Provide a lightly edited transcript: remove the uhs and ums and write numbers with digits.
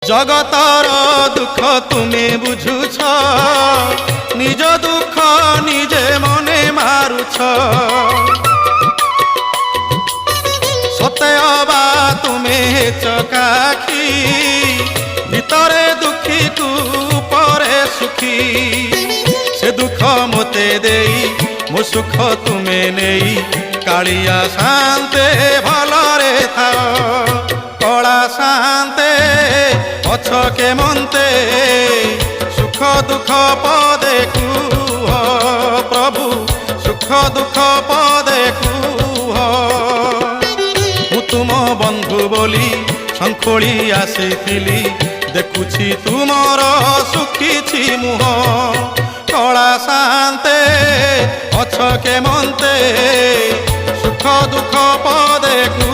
জগতর দুঃখ তুমি বুঝুছ, নিজ দুঃখ নিজে মনে মারুছ। সতে অবা তুমি চকাখি, ভিতরে দুঃখী কু পরে সুখী। সে দুঃখ মতে দেই মো সুখ তুমে নেই, কালিয়া শান্তে ভলরে থাও। কলা শান্তে অছকে মন্তে, সুখ দুঃখ পদে কুহ প্রভু, সুখ দুঃখ পদে কুহ। মু তুম বন্ধু বলি শঙ্খোଳି আসিছিলি, দেখুছি তুমর সুখিছি মুহ। কলা শান্তে অছকে মন্তে, সুখ দুঃখ পদে কুহ।